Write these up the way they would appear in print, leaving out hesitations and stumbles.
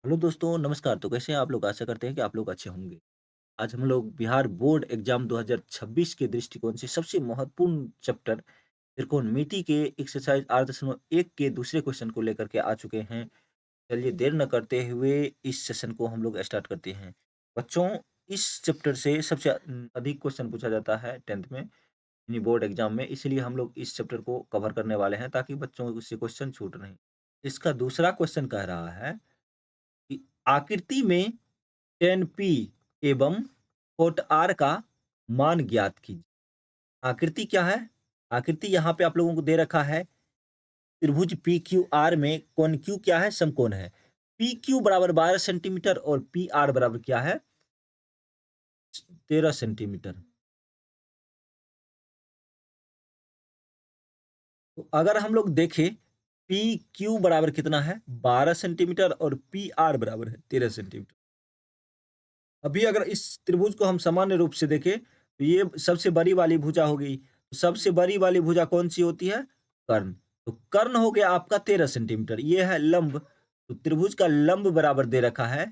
Hello दोस्तों, नमस्कार। तो कैसे हैं आप लोग? आशा करते हैं कि आप लोग अच्छे होंगे। आज हम लोग बिहार बोर्ड एग्जाम 2026 के दृष्टिकोण से सबसे महत्वपूर्ण चैप्टर त्रिकोणमिति के एक्सरसाइज 8.1 के दूसरे क्वेश्चन को लेकर के आ चुके हैं। चलिए देर न करते हुए इस सेशन को हम लोग स्टार्ट करते हैं। बच्चों, इस चैप्टर से सबसे अधिक क्वेश्चन पूछा जाता है 10th में यानी बोर्ड एग्जाम में, इसीलिए हम लोग इस चैप्टर को कवर करने वाले हैं ताकि बच्चों से क्वेश्चन छूट नहीं। इसका दूसरा क्वेश्चन कह रहा है कि आकृति में tan P एवं cot R का मान ज्ञात कीजिए। आकृति क्या है? आकृति यहाँ पे आप लोगों को दे रखा है त्रिभुज PQR में कोण Q क्या है? समकोण है। PQ बराबर 12 सेंटीमीटर और PR बराबर क्या है? 13 सेंटीमीटर। तो अगर हम लोग देखें PQ बराबर कितना है? 12 सेंटीमीटर और PR बराबर है 13 सेंटीमीटर। अभी अगर इस त्रिभुज को हम सामान्य रूप से देखें तो ये सबसे बड़ी वाली भुजा हो गई। सबसे बड़ी वाली भुजा कौन सी होती है? कर्ण। तो कर्ण हो गया आपका 13 सेंटीमीटर। ये है लंब। तो त्रिभुज का लंब बराबर दे रखा है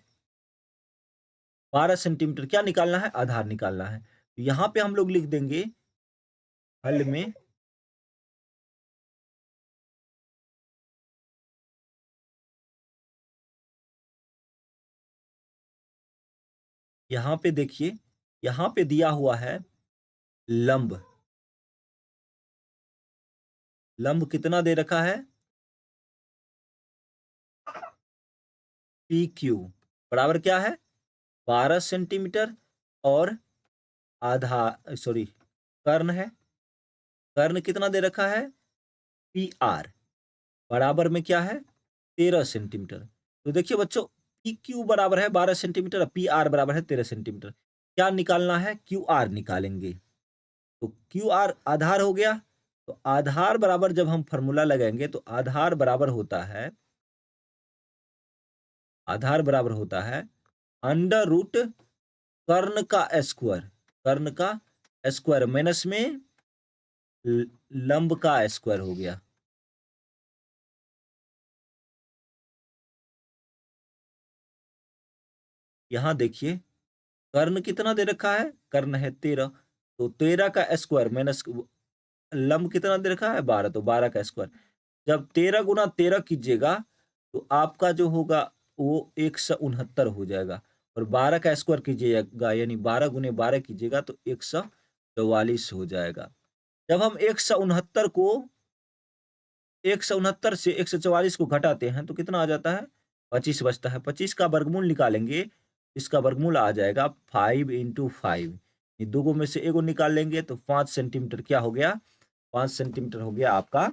12 सेंटीमीटर। क्या निकालना है? आधार निकालना है। तो यहाँ पे हम लोग लिख देंगे हल में यहाँ पे देखिए, यहाँ पे दिया हुआ है लंब। लंब कितना दे रखा है? पी क्यू बराबर क्या है? 12 सेंटीमीटर और आधा सॉरी कर्ण है। कर्ण कितना दे रखा है? पी आर बराबर में क्या है? 13 सेंटीमीटर। तो देखिए बच्चों, पी क्यू बराबर है 12 सेंटीमीटर और पी आर बराबर है 13 सेंटीमीटर। क्या निकालना है? क्यू आर निकालेंगे। तो क्यू आर आधार हो गया। तो आधार बराबर जब हम फॉर्मूला लगाएंगे तो आधार बराबर होता है अंडर रूट कर्ण का स्क्वायर। कर्ण का स्क्वायर माइनस में लंब का स्क्वायर हो गया। यहां देखिए कर्ण कितना दे रखा है? कर्ण है 13। तो 13 का स्क्वायर माइनस लंब कितना दे रखा है? 12। तो 12 का स्क्वायर जब 13 गुना 13 कीजिएगा तो आपका जो होगा वो 169 हो जाएगा। और 12 का स्क्वायर कीजिएगा यानी 12 गुने 12 कीजिएगा तो 144 हो जाएगा। जब हम 169 को 169 से 144 को घटाते हैं तो कितना आ जाता है? 25 बचता है। 25 का वर्गमूल निकालेंगे, इसका वर्गमूल आ जाएगा 5 इंटू 5। ये दोगो में से एगो निकाल लेंगे तो 5 सेंटीमीटर क्या हो गया? 5 सेंटीमीटर हो गया आपका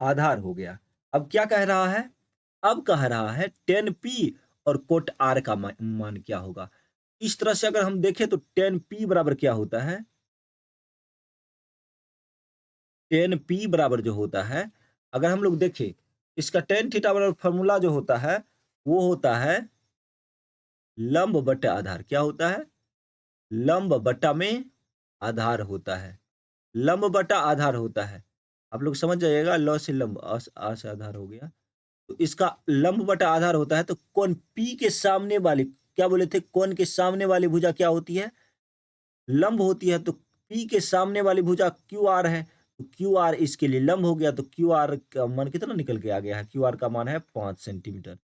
आधार हो गया। अब क्या कह रहा है? अब कह रहा है tan P और cot R का मान क्या होगा? इस तरह से अगर हम देखें तो tan P बराबर क्या होता है? tan P बराबर जो होता है, अगर हम लोग देखें इसका tan थीटा बराबर फॉर्मूला जो होता है वो होता है लंब बटे आधार। क्या होता है? लंब बटा में आधार होता है। लंब बटा आधार होता है। आप लोग समझ जाइएगा, ल से लंब, आ से आधार हो गया। तो इसका लंब बटा आधार होता है। तो कोण P के सामने वाली, क्या बोले थे? कोण के सामने वाली भुजा क्या होती है? लंब होती है। तो P के सामने वाली भुजा क्यू आर है। तो क्यू आर इसके लिए लंब हो गया। तो क्यू आर का मान कितना निकल के आ गया है? क्यू आर का मान है 5 सेंटीमीटर।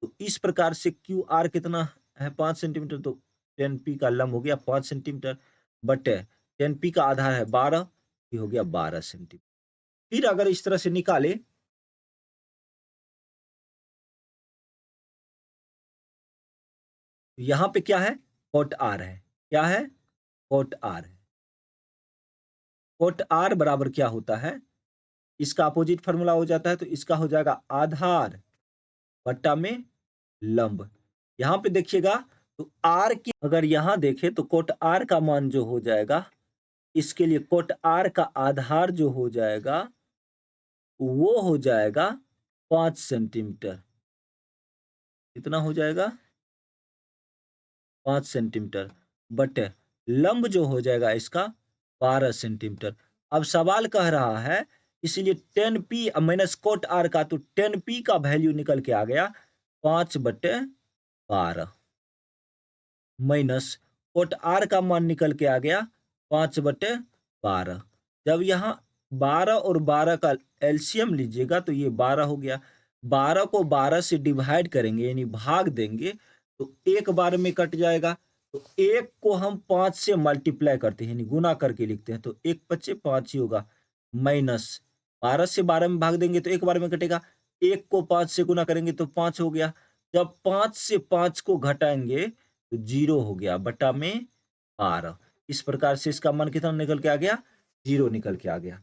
तो इस प्रकार से क्यू आर कितना है? 5 सेंटीमीटर। तो टेन पी का लंब हो गया 5 सेंटीमीटर बटे टेन पी का आधार है 12, ये हो गया 12 सेंटीमीटर। फिर अगर इस तरह से निकाले, यहाँ पे क्या है? कॉट आर है। क्या है? कॉट आर है। कॉट आर बराबर क्या होता है? इसका अपोजिट फार्मूला हो जाता है। तो इसका हो जाएगा आधार बट्टा में लंब। यहाँ पे देखिएगा तो आर की अगर यहाँ देखें तो कोट आर का मान जो हो जाएगा, इसके लिए कोट आर का आधार जो हो जाएगा वो हो जाएगा 5 सेंटीमीटर। कितना हो जाएगा? 5 सेंटीमीटर बटे लंब जो हो जाएगा इसका 12 सेंटीमीटर। अब सवाल कह रहा है इसीलिए 10p माइनस कोट आर का, तो 10p का वैल्यू निकल के आ गया 5/12 माइनस कोट आर का मान निकल के आ गया 5/12। जब यहाँ 12 और 12 का एलसीएम लीजिएगा तो ये 12 हो गया। 12 को 12 से डिवाइड करेंगे यानी भाग देंगे तो एक बार में कट जाएगा। तो एक को हम 5 से मल्टीप्लाई करते हैं यानी गुना करके लिखते हैं, तो 1 × 5 ही होगा। माइनस 12 से 12 में भाग देंगे तो एक बार में कटेगा। एक को 5 से गुना करेंगे तो 5 हो गया। जब 5 से 5 को घटाएंगे तो 0 हो गया बटा में 12। इस प्रकार से इसका मान कितना निकल के आ गया? 0 निकल के आ गया।